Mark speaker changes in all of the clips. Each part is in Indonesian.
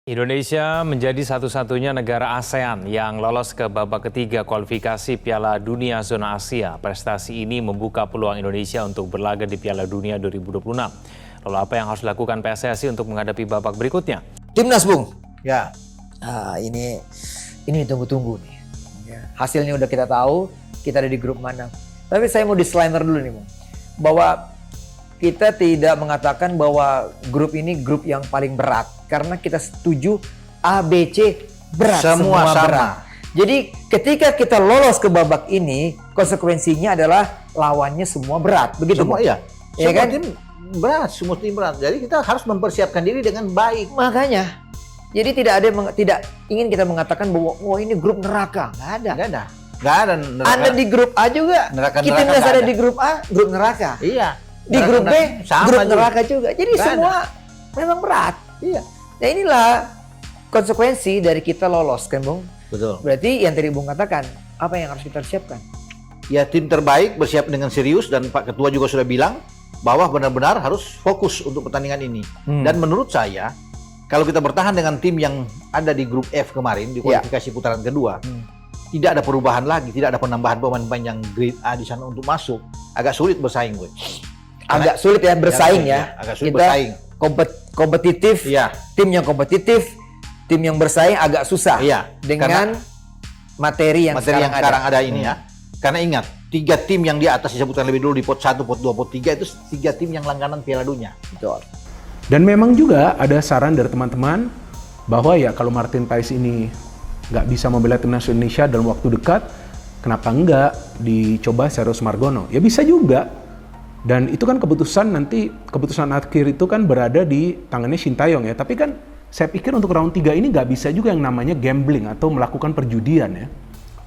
Speaker 1: Indonesia menjadi satu-satunya negara ASEAN yang lolos ke babak ketiga kualifikasi Piala Dunia Zona Asia. Prestasi ini membuka peluang Indonesia untuk berlaga di Piala Dunia 2026. Lalu apa yang harus dilakukan PSSI untuk menghadapi babak berikutnya?
Speaker 2: Timnas, Bung.
Speaker 3: Ya,
Speaker 2: Ini ditunggu-tunggu nih. Ya, hasilnya udah kita tahu, kita ada di grup mana. Tapi saya mau disclaimer dulu nih, Bung. Bahwa kita tidak mengatakan bahwa grup ini grup yang paling berat. Karena kita setuju A, B, C berat.
Speaker 3: Semua sama.
Speaker 2: Berat. Jadi ketika kita lolos ke babak ini, konsekuensinya adalah lawannya semua berat. Begitu,
Speaker 3: semua
Speaker 2: Bung?
Speaker 3: iya.
Speaker 2: Ya
Speaker 3: Semua
Speaker 2: kan?
Speaker 3: tim berat, semua tim berat. Jadi kita harus mempersiapkan diri dengan baik.
Speaker 2: Makanya. Jadi tidak ada tidak ingin kita mengatakan bahwa ini grup neraka. Nggak ada.
Speaker 3: Nggak ada neraka.
Speaker 2: Anda di grup A juga.
Speaker 3: Neraka
Speaker 2: Kita
Speaker 3: nggak
Speaker 2: ada
Speaker 3: ada.
Speaker 2: di grup A, grup neraka.
Speaker 3: Iya.
Speaker 2: Di grup B,
Speaker 3: sama
Speaker 2: grup
Speaker 3: juga.
Speaker 2: neraka juga. Jadi
Speaker 3: Nggak
Speaker 2: semua memang berat.
Speaker 3: Iya.
Speaker 2: Nah inilah konsekuensi dari kita lolos, kan, Bung?
Speaker 3: Betul.
Speaker 2: Berarti yang tadi Bung katakan, apa yang harus kita siapkan?
Speaker 3: Ya, tim terbaik bersiap dengan serius dan Pak Ketua juga sudah bilang bahwa benar-benar harus fokus untuk pertandingan ini. Dan menurut saya, kalau kita bertahan dengan tim yang ada di grup F kemarin di kualifikasi putaran kedua, tidak ada perubahan lagi, tidak ada penambahan pemain-pemain yang grade A di sana untuk masuk. Agak sulit bersaing, gue.
Speaker 2: Agak sulit ya bersaing ya.
Speaker 3: Agak sulit
Speaker 2: Kita
Speaker 3: bersaing.
Speaker 2: kompetitif,
Speaker 3: Iya.
Speaker 2: tim yang kompetitif, tim yang bersaing agak susah.
Speaker 3: Iya.
Speaker 2: Dengan materi yang
Speaker 3: sekarang ada ini ya. Karena ingat, 3 tim yang di atas disebutkan lebih dulu di pot 1, pot 2, pot 3 itu 3 tim yang langganan Piala Dunia.
Speaker 2: Betul.
Speaker 4: Dan memang juga ada saran dari teman-teman bahwa ya kalau Martin Paes ini nggak bisa membela timnas Indonesia dalam waktu dekat, kenapa nggak dicoba Serius Margono? Ya bisa juga. Dan itu kan keputusan akhir itu kan berada di tangannya Sintayong ya. Tapi kan saya pikir untuk round 3 ini nggak bisa juga yang namanya gambling atau melakukan perjudian ya.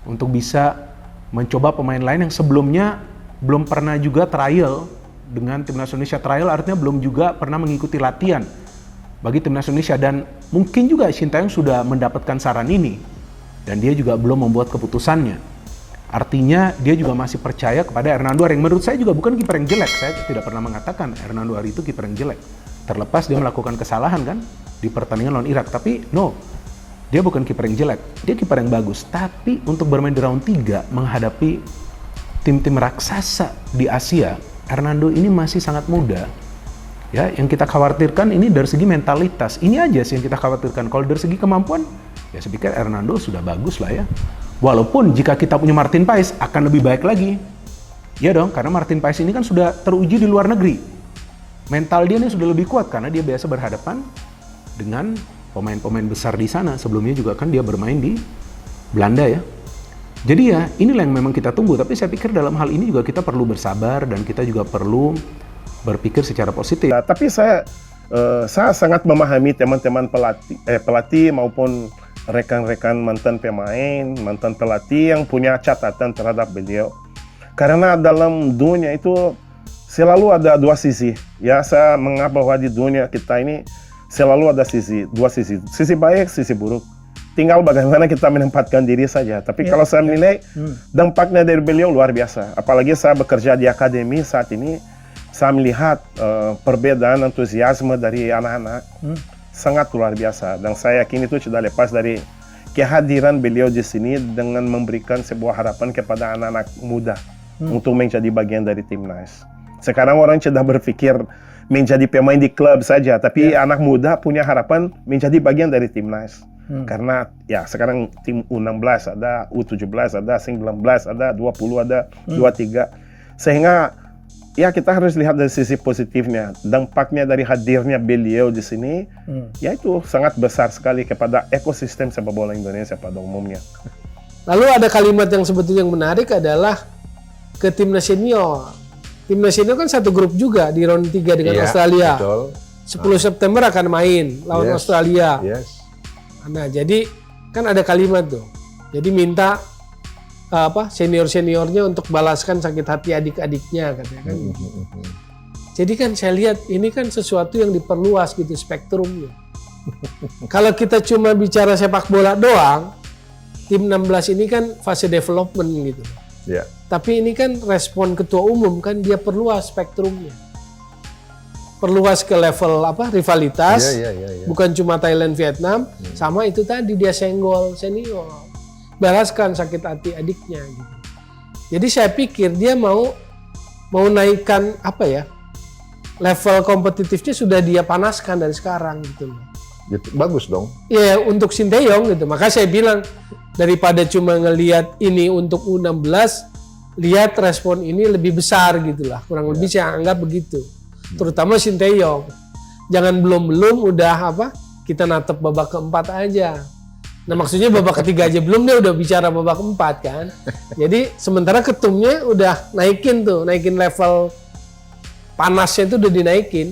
Speaker 4: Untuk bisa mencoba pemain lain yang sebelumnya belum pernah juga trial dengan timnas Indonesia. Trial artinya belum juga pernah mengikuti latihan bagi timnas Indonesia. Dan mungkin juga Sintayong sudah mendapatkan saran ini. Dan dia juga belum membuat keputusannya. Artinya dia juga masih percaya kepada Hernando yang menurut saya juga bukan kiper yang jelek. Saya tidak pernah mengatakan Hernando itu kiper yang jelek. Terlepas dia melakukan kesalahan kan di pertandingan lawan Irak. Tapi no, dia bukan kiper yang jelek. Dia kiper yang bagus. Tapi untuk bermain di round 3 menghadapi tim-tim raksasa di Asia, Hernando ini masih sangat muda. Ya, yang kita khawatirkan ini dari segi mentalitas. Ini aja sih yang kita khawatirkan. Kalau dari segi kemampuan, ya saya pikir Hernando sudah bagus lah ya. Walaupun jika kita punya Martin Paes akan lebih baik lagi. Ya dong, karena Martin Paes ini kan sudah teruji di luar negeri. Mental dia ini sudah lebih kuat karena dia biasa berhadapan dengan pemain-pemain besar di sana. Sebelumnya juga kan dia bermain di Belanda ya. Jadi ya inilah yang memang kita tunggu. Tapi saya pikir dalam hal ini juga kita perlu bersabar dan kita juga perlu berpikir secara positif.
Speaker 5: Nah, tapi saya sangat memahami teman-teman pelatih maupun rekan-rekan mantan pemain, mantan pelatih yang punya catatan terhadap beliau. Karena dalam dunia itu selalu ada dua sisi. Ya, saya menganggap bahwa di dunia kita ini selalu ada dua sisi. Sisi baik, sisi buruk. Tinggal bagaimana kita menempatkan diri saja. Tapi kalau saya menilai dampaknya dari beliau luar biasa. Apalagi saya bekerja di akademi saat ini, saya melihat perbedaan antusiasme dari anak-anak. Sangat luar biasa, dan saya yakin itu sudah lepas dari kehadiran beliau di sini dengan memberikan sebuah harapan kepada anak-anak muda untuk menjadi bagian dari timnas. Sekarang orang sudah berpikir menjadi pemain di klub saja, tapi anak muda punya harapan menjadi bagian dari timnas. Karena ya sekarang tim U16 ada, U17 ada, 19 ada, 20 ada, 23. Sehingga ya kita harus lihat dari sisi positifnya. Dampaknya dari hadirnya beliau di sini, ya itu sangat besar sekali kepada ekosistem sepak bola Indonesia pada umumnya.
Speaker 6: Lalu ada kalimat yang sebetulnya yang menarik adalah ke timnas senior. Timnas senior kan satu grup juga di round 3 dengan Australia.
Speaker 7: Betul.
Speaker 6: 10 September akan main lawan Australia. Nah, jadi kan ada kalimat tuh. Jadi minta senior-seniornya untuk balaskan sakit hati adik-adiknya katanya kan. Jadi kan saya lihat ini kan sesuatu yang diperluas gitu spektrumnya. Kalau kita cuma bicara sepak bola doang, tim 16 ini kan fase development gitu.
Speaker 7: Ya.
Speaker 6: Tapi ini kan respon ketua umum kan dia perluas spektrumnya. perluas ke level rivalitas,
Speaker 3: Iya.
Speaker 6: bukan cuma Thailand Vietnam, sama itu tadi dia senggol senior, balaskan sakit hati adiknya gitu. Jadi saya pikir dia mau naikkan level kompetitifnya sudah dia panaskan dari sekarang gitu loh.
Speaker 7: Gitu, bagus dong.
Speaker 6: Ya untuk Sinteyong gitu. Maka saya bilang daripada cuma ngelihat ini untuk U16, lihat respon ini lebih besar gitulah. Kurang lebih saya anggap begitu. Terutama Sinteyong. Jangan belum udah kita natep babak keempat aja. Nah maksudnya babak ketiga aja belum, dia udah bicara babak keempat kan. Jadi sementara ketumnya udah naikin level panasnya itu udah dinaikin.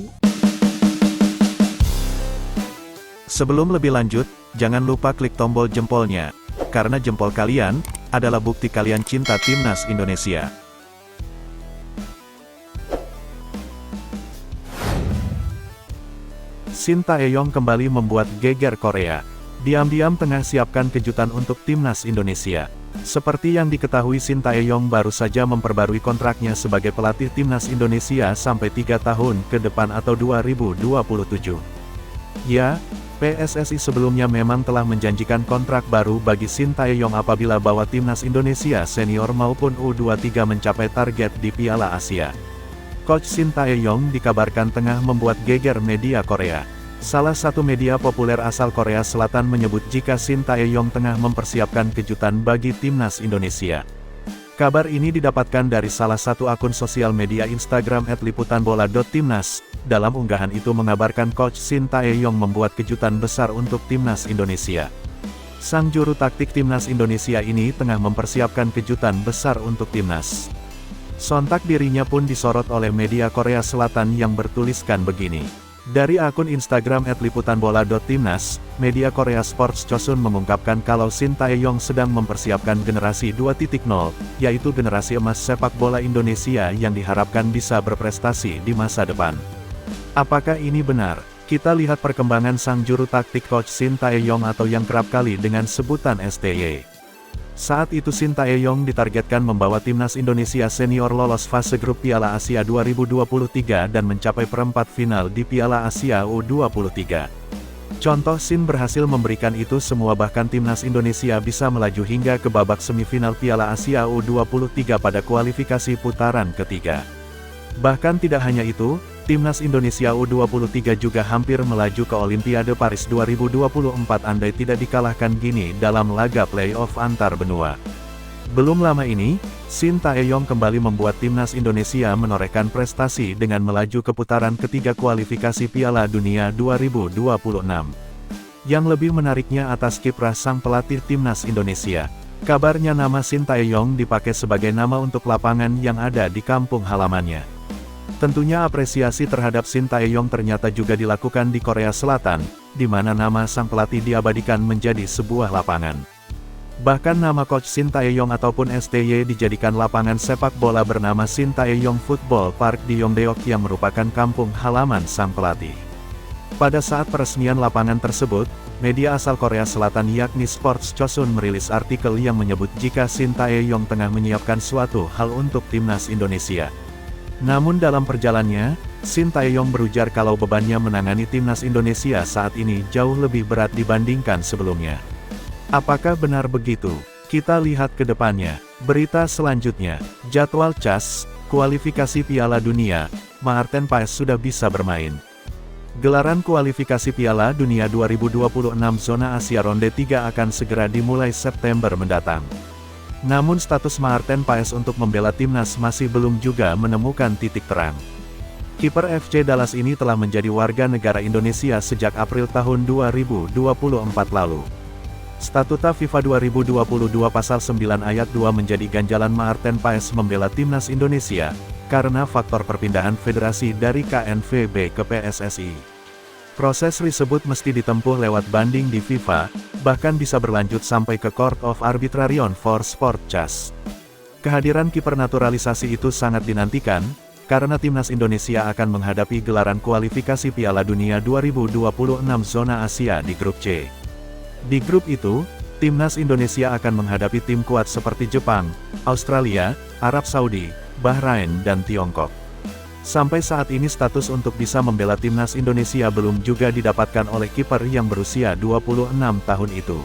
Speaker 8: Sebelum lebih lanjut, jangan lupa klik tombol jempolnya, karena jempol kalian adalah bukti kalian cinta Timnas Indonesia. Shin Tae-yong kembali membuat geger Korea. Diam-diam tengah siapkan kejutan untuk Timnas Indonesia. Seperti yang diketahui, Shin Tae-yong baru saja memperbarui kontraknya sebagai pelatih Timnas Indonesia sampai 3 tahun ke depan atau 2027. Ya, PSSI sebelumnya memang telah menjanjikan kontrak baru bagi Shin Tae-yong apabila bawa Timnas Indonesia senior maupun U23 mencapai target di Piala Asia. Coach Shin Tae-yong dikabarkan tengah membuat geger media Korea. Salah satu media populer asal Korea Selatan menyebut jika Shin Tae-yong tengah mempersiapkan kejutan bagi Timnas Indonesia. Kabar ini didapatkan dari salah satu akun sosial media Instagram @liputanbola.timnas. Dalam unggahan itu mengabarkan Coach Shin Tae-yong membuat kejutan besar untuk Timnas Indonesia. Sang juru taktik Timnas Indonesia ini tengah mempersiapkan kejutan besar untuk Timnas. Sontak dirinya pun disorot oleh media Korea Selatan yang bertuliskan begini. Dari akun Instagram @liputanbola.timnas, media Korea Sports Chosun mengungkapkan kalau Shin Tae-yong sedang mempersiapkan generasi 2.0, yaitu generasi emas sepak bola Indonesia yang diharapkan bisa berprestasi di masa depan. Apakah ini benar? Kita lihat perkembangan sang juru taktik Coach Shin Tae-yong atau yang kerap kali dengan sebutan STY. Saat itu Shin Tae-yong ditargetkan membawa Timnas Indonesia senior lolos fase grup Piala Asia 2023 dan mencapai perempat final di Piala Asia U23. Contoh Shin berhasil memberikan itu semua, bahkan Timnas Indonesia bisa melaju hingga ke babak semifinal Piala Asia U23 pada kualifikasi putaran ketiga. Bahkan tidak hanya itu, Timnas Indonesia U23 juga hampir melaju ke Olimpiade Paris 2024 andai tidak dikalahkan Gini dalam laga play-off antar benua. Belum lama ini, Shin Tae-yong kembali membuat Timnas Indonesia menorehkan prestasi dengan melaju ke putaran ketiga kualifikasi Piala Dunia 2026. Yang lebih menariknya atas kiprah sang pelatih Timnas Indonesia. Kabarnya nama Shin Tae-yong dipakai sebagai nama untuk lapangan yang ada di kampung halamannya. Tentunya apresiasi terhadap Shin Tae-yong ternyata juga dilakukan di Korea Selatan, di mana nama sang pelatih diabadikan menjadi sebuah lapangan. Bahkan nama Coach Shin Tae-yong ataupun STY dijadikan lapangan sepak bola bernama Shin Tae-yong Football Park di Yongdeok yang merupakan kampung halaman sang pelatih. Pada saat peresmian lapangan tersebut, media asal Korea Selatan yakni Sports Chosun merilis artikel yang menyebut jika Shin Tae-yong tengah menyiapkan suatu hal untuk Timnas Indonesia. Namun dalam perjalanannya, Shin Tae-yong berujar kalau bebannya menangani Timnas Indonesia saat ini jauh lebih berat dibandingkan sebelumnya. Apakah benar begitu? Kita lihat ke depannya. Berita selanjutnya, jadwal CAS, kualifikasi Piala Dunia, Maarten Paes sudah bisa bermain. Gelaran kualifikasi Piala Dunia 2026 Zona Asia Ronde 3 akan segera dimulai September mendatang. Namun status Maarten Paes untuk membela Timnas masih belum juga menemukan titik terang. Kiper FC Dallas ini telah menjadi warga negara Indonesia sejak April tahun 2024 lalu. Statuta FIFA 2022 Pasal 9 Ayat 2 menjadi ganjalan Maarten Paes membela Timnas Indonesia, karena faktor perpindahan federasi dari KNVB ke PSSI. Proses tersebut mesti ditempuh lewat banding di FIFA, bahkan bisa berlanjut sampai ke Court of Arbitration for Sport CAS. Kehadiran kiper naturalisasi itu sangat dinantikan, karena Timnas Indonesia akan menghadapi gelaran kualifikasi Piala Dunia 2026 Zona Asia di Grup C. Di grup itu, Timnas Indonesia akan menghadapi tim kuat seperti Jepang, Australia, Arab Saudi, Bahrain dan Tiongkok. Sampai saat ini status untuk bisa membela timnas Indonesia belum juga didapatkan oleh kiper yang berusia 26 tahun itu.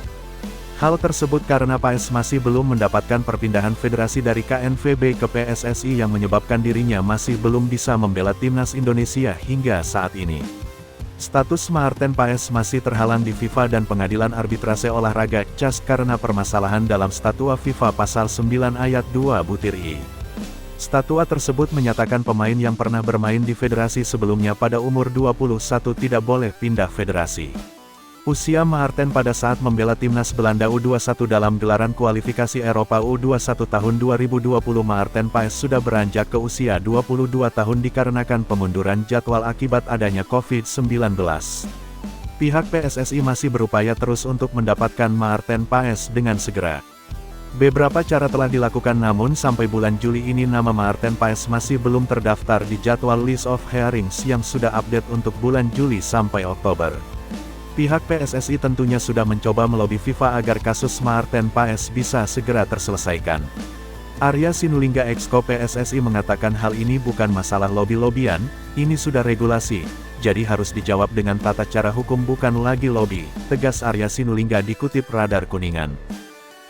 Speaker 8: Hal tersebut karena Paes masih belum mendapatkan perpindahan federasi dari KNVB ke PSSI yang menyebabkan dirinya masih belum bisa membela timnas Indonesia hingga saat ini. Status Maarten Paes masih terhalang di FIFA dan Pengadilan Arbitrase Olahraga CAS karena permasalahan dalam Statut FIFA Pasal 9 Ayat 2 butir I. Statut tersebut menyatakan pemain yang pernah bermain di federasi sebelumnya pada umur 21 tidak boleh pindah federasi. Usia Maarten pada saat membela timnas Belanda U21 dalam gelaran kualifikasi Eropa U21 tahun 2020 Maarten Paes sudah beranjak ke usia 22 tahun dikarenakan pemunduran jadwal akibat adanya COVID-19. Pihak PSSI masih berupaya terus untuk mendapatkan Maarten Paes dengan segera. Beberapa cara telah dilakukan namun sampai bulan Juli ini nama Maarten Paes masih belum terdaftar di jadwal list of hearings yang sudah update untuk bulan Juli sampai Oktober. Pihak PSSI tentunya sudah mencoba melobi FIFA agar kasus Maarten Paes bisa segera terselesaikan. Arya Sinulinga Exco PSSI mengatakan hal ini bukan masalah lobi-lobian, ini sudah regulasi, jadi harus dijawab dengan tata cara hukum bukan lagi lobi, tegas Arya Sinulinga dikutip Radar Kuningan.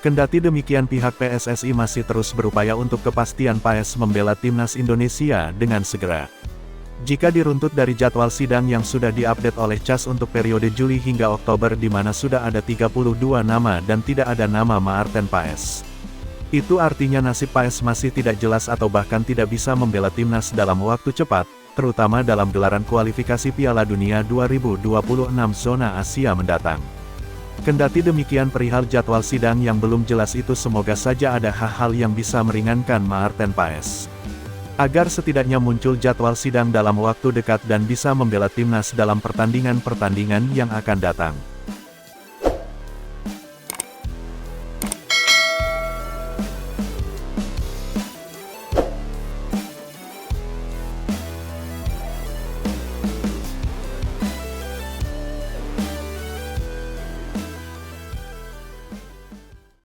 Speaker 8: Kendati demikian pihak PSSI masih terus berupaya untuk kepastian Paes membela timnas Indonesia dengan segera. Jika diruntut dari jadwal sidang yang sudah diupdate oleh CAS untuk periode Juli hingga Oktober di mana sudah ada 32 nama dan tidak ada nama Maarten Paes. Itu artinya nasib Paes masih tidak jelas atau bahkan tidak bisa membela timnas dalam waktu cepat, terutama dalam gelaran kualifikasi Piala Dunia 2026 zona Asia mendatang. Kendati demikian perihal jadwal sidang yang belum jelas itu semoga saja ada hal-hal yang bisa meringankan Maarten Paes. Agar setidaknya muncul jadwal sidang dalam waktu dekat dan bisa membela timnas dalam pertandingan-pertandingan yang akan datang.